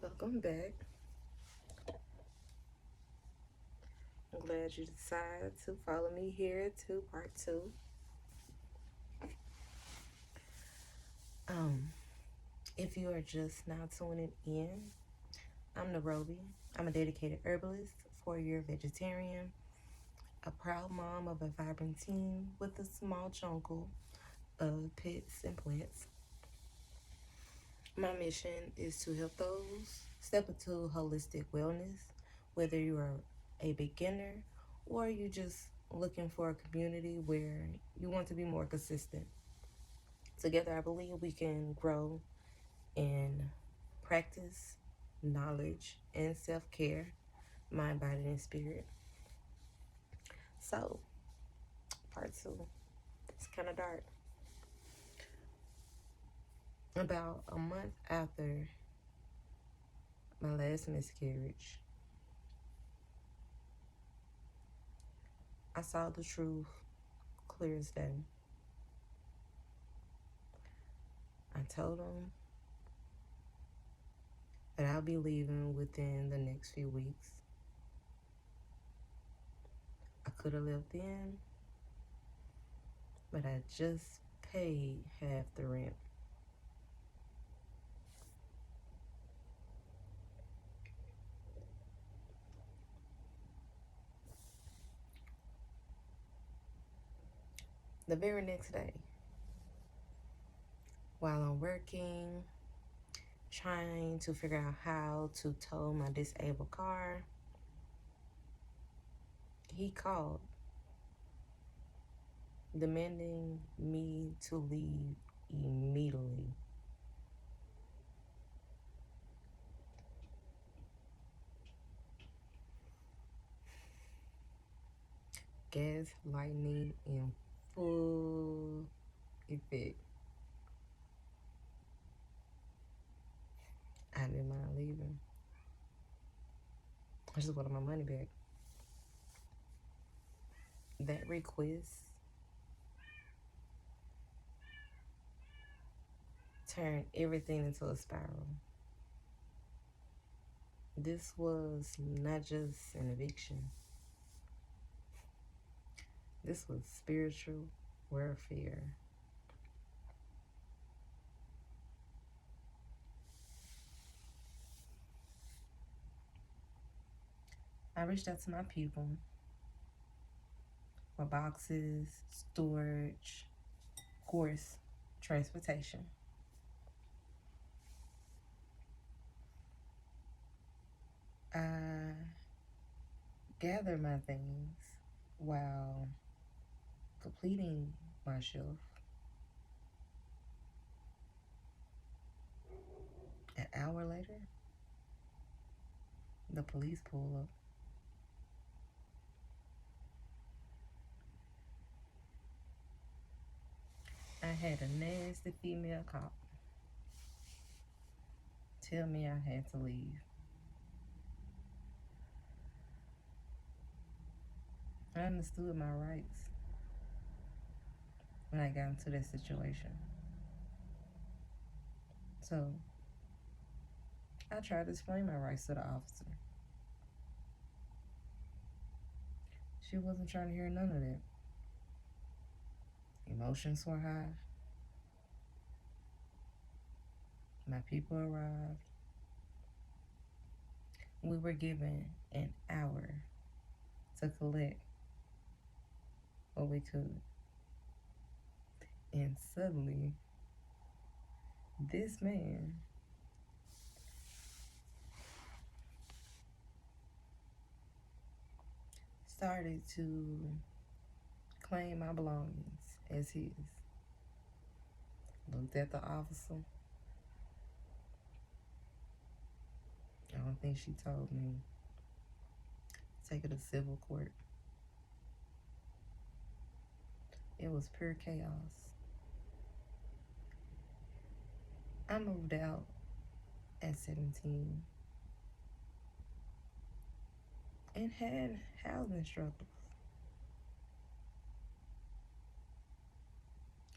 Welcome back. I'm glad you decided to follow me here to part two. Um, if you are just now tuning in, I'm Nairobi. I'm a dedicated herbalist, 4-year vegetarian, a proud mom of a vibrant team with a small jungle of pets and plants. My mission is to help those step into holistic wellness, whether you are a beginner or you just looking for a community where you want to be more consistent. Together, I believe we can grow in practice, knowledge, and self care, mind, body, and spirit. So, part two, it's kind of dark. About a month after my last miscarriage, I saw the truth clear as day. I told him that I'll be leaving within the next few weeks. I could have left then, but I just paid half the rent. The very next day, while I'm working, trying to figure out how to tow my disabled car, he called, demanding me to leave immediately. Gas lightning in full effect. I didn't mind leaving. I just wanted my money back. That request turned everything into a spiral. This was not just an eviction. This was spiritual warfare. I reached out to my people for boxes, storage, of course, transportation. I gathered my things while completing my shelf. An hour later, the police pull up. I had a nasty female cop tell me I had to leave. I understood my rights when I got into that situation. So I tried to explain my rights to the officer. She wasn't trying to hear none of that. Emotions were high. My people arrived. We were given an hour to collect what we could. And suddenly, this man started to claim my belongings as his. Looked at the officer. I don't think she told me. Take it to civil court. It was pure chaos. I moved out at 17 and had housing struggles,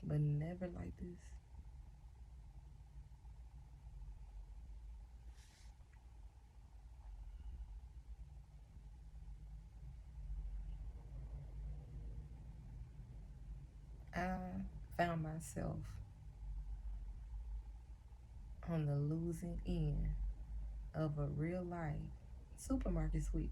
but never like this. I found myself on the losing end of a real life supermarket sweep.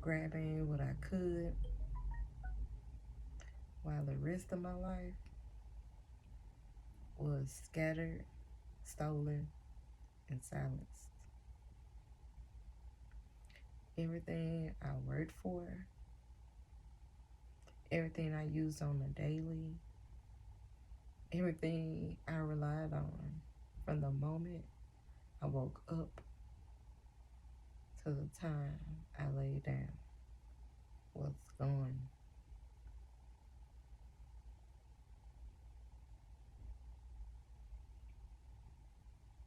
Grabbing what I could while the rest of my life was scattered, stolen, and silenced. Everything I worked for, everything I used on the daily, everything I relied on from the moment I woke up to the time I lay down was gone.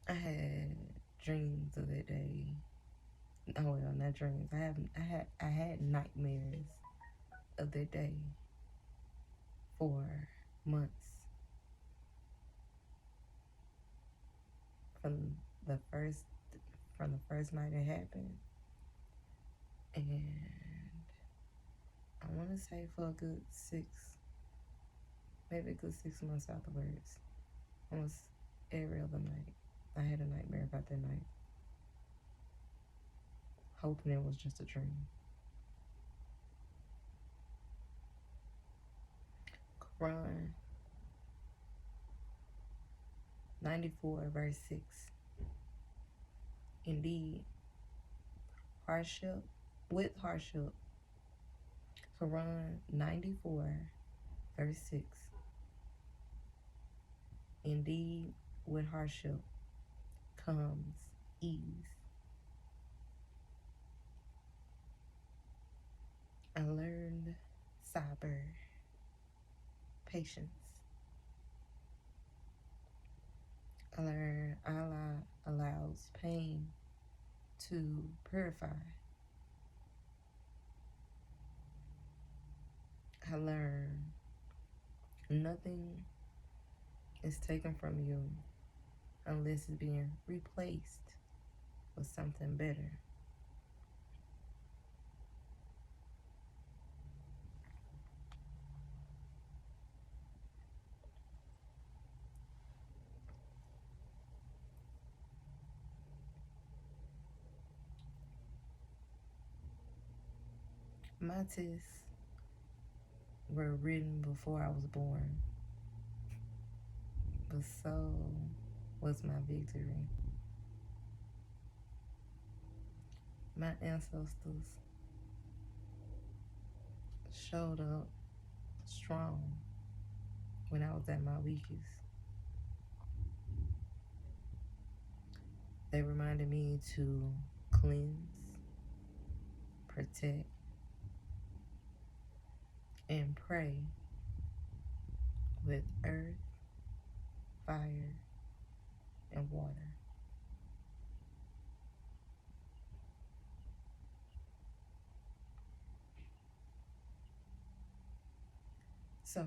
I had dreams of that day. Oh well, not dreams. I had nightmares of that day for months. From the first from the first night it happened, and I want to say for a good maybe a good 6 months afterwards, almost every other night, I had a nightmare about that night, hoping it was just a dream. Quran 94 verse 6. Indeed, hardship with hardship. Quran 94 verse 6. Indeed, with hardship comes ease. I learned sabr, patience. I learned Allah allows pain to purify. I learned nothing is taken from you unless it's being replaced with something better. My tests were written before I was born, but so was my victory. My ancestors showed up strong when I was at my weakest. They reminded me to cleanse, protect, and pray with earth, fire, and water. So,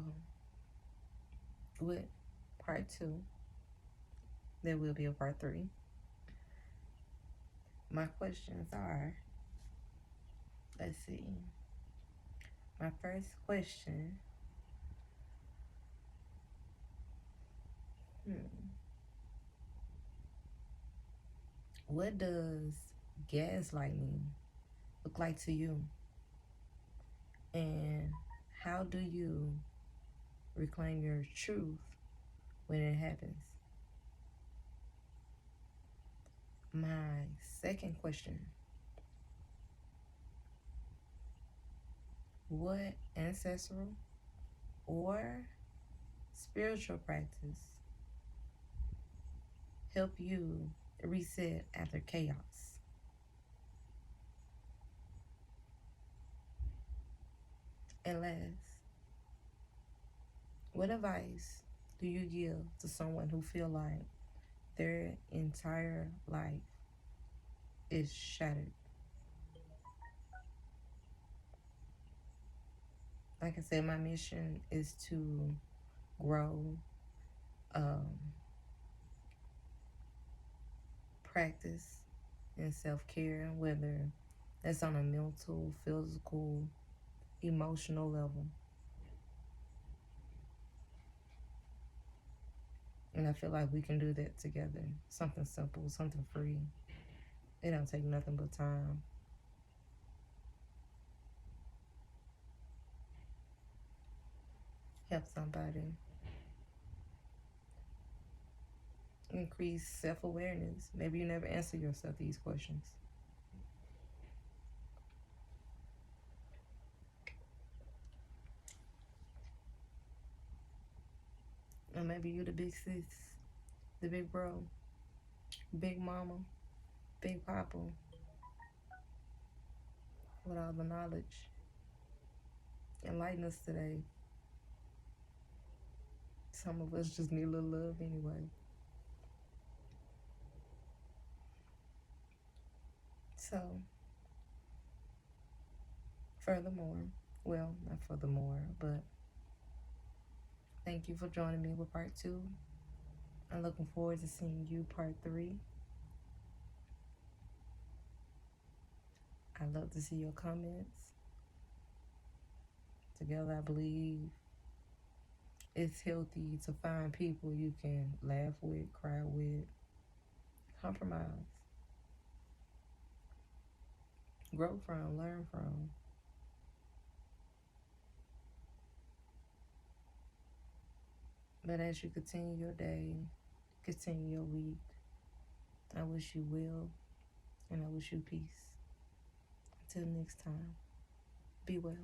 with part 2, there will be a part 3. My questions are, let's see. My first question, what does gaslighting look like to you? And how do you reclaim your truth when it happens? My second question, what ancestral or spiritual practice help you reset after chaos? And last, what advice do you give to someone who feel like their entire life is shattered? Like I said, my mission is to grow, practice, and self-care, whether That's on a mental, physical, emotional level. And I feel like we can do that together. Something simple, something free. It don't take nothing but time. Help somebody. Increase self-awareness. Maybe you never answer yourself these questions. Or maybe you the big sis, the big bro, big mama, big papa, with all the knowledge. Enlighten us today. Some of us just need a little love anyway. So, furthermore, well, not furthermore, but thank you for joining me with part 2. I'm looking forward to seeing you part 3. I love to see your comments. Together, I believe it's healthy to find people you can laugh with, cry with, compromise, grow from, learn from. But as you continue your day, continue your week, I wish you well and I wish you peace. Until next time, be well.